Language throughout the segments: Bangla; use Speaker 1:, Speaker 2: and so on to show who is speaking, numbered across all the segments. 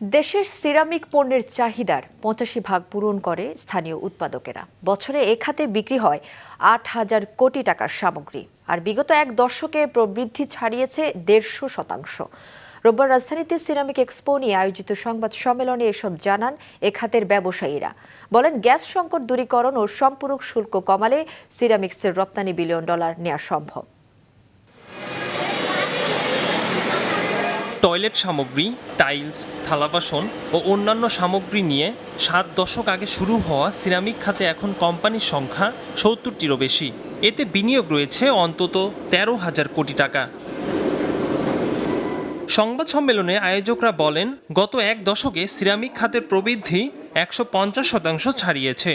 Speaker 1: দেশের সিরামিক পণ্যের চাহিদার ৮৫% পূরণ করে স্থানীয় উৎপাদকেরা। বছরে এ খাতে বিক্রি হয় ৮,০০০ কোটি টাকার সামগ্রী, আর বিগত এক দশকে প্রবৃদ্ধি ছাড়িয়েছে ১৫০%। রোববার রাজধানীতে সিরামিক এক্সপো নিয়ে আয়োজিত সংবাদ সম্মেলনে এসব জানান এ খাতের ব্যবসায়ীরা। বলেন, গ্যাস সংকট দূরীকরণ ও সম্পূরক শুল্ক কমালে সিরামিক্সের রপ্তানি $1 বিলিয়ন নেওয়া সম্ভব।
Speaker 2: টয়লেট সামগ্রী, টাইলস, থালাবাসন ও অন্যান্য সামগ্রী নিয়ে 7 দশক আগে শুরু হওয়া সিরামিক খাতে এখন কোম্পানির সংখ্যা ৭০টিরও বেশি। এতে বিনিয়োগ রয়েছে অন্তত ১৩,০০০ কোটি টাকা। সংবাদ সম্মেলনে আয়োজকরা বলেন, গত এক দশকে সিরামিক খাতের প্রবৃদ্ধি ১৫০% ছাড়িয়েছে।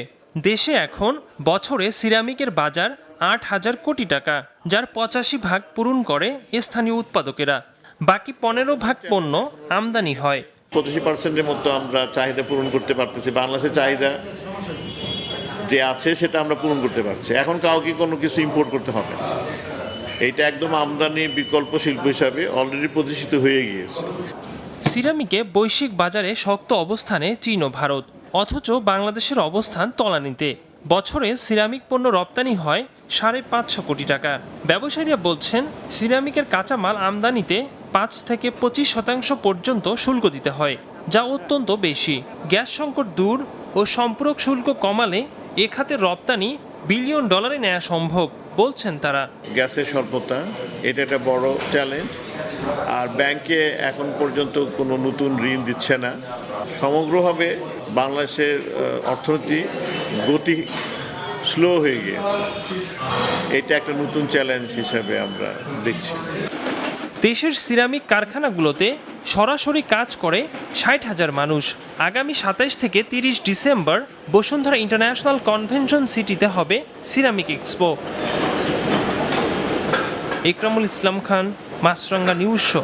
Speaker 2: দেশে এখন বছরে সিরামিকের বাজার ৮,০০০ কোটি টাকা, যার ৮৫% পূরণ করে স্থানীয় উৎপাদকেরা। বাকি ১৫% পণ্য আমদানি হয়।
Speaker 3: ৮৫%-এর মতো আমরা চাহিদা পূরণ করতে পারতেছি। বাংলাদেশের চাহিদা যে আছে সেটা আমরা পূরণ করতে পারছি। এখন কাউকে কোনো কিছু ইম্পোর্ট করতে হবে না। এইটা একদম আমদানি বিকল্প শিল্প হিসাবে অলরেডি প্রতিষ্ঠিত হয়ে গিয়েছে।
Speaker 2: সিরামিকে বৈশ্বিক বাজারে শক্ত অবস্থানে চীন ও ভারত, অথচ বাংলাদেশের অবস্থান তলানিতে। বছরে সিরামিক পণ্য রপ্তানি হয় ৫৫০ কোটি টাকা। ব্যবসায়ীরা বলছেন, সিরামিকের কাঁচামাল আমদানিতে ৫ থেকে ২৫% পর্যন্ত শুল্ক দিতে হয়, যা অত্যন্ত বেশি। গ্যাস সংকট দূর ও সম্পূরক শুল্ক কমালে এ খাতের রপ্তানি $1 বিলিয়ন নেওয়া সম্ভব বলছেন তারা।
Speaker 3: গ্যাসের স্বল্পতা এটা একটা বড় চ্যালেঞ্জ, আর ব্যাংকে এখন পর্যন্ত কোনো নতুন ঋণ দিচ্ছে না। সমগ্রভাবে বাংলাদেশের অর্থনীতি গতি স্লো হয়ে গিয়েছে। এটা একটা নতুন চ্যালেঞ্জ হিসেবে আমরা দেখছি।
Speaker 2: দেশের সিরামিক কারখানাগুলোতে সরাসরি কাজ করে ৬০,০০০ মানুষ। আগামী ২৭ থেকে ৩০ ডিসেম্বর বসুন্ধরা ইন্টারন্যাশনাল কনভেনশন সিটিতে হবে সিরামিক এক্সপো। ইকরামুল ইসলাম খান, মাছরাঙ্গা নিউজ শো।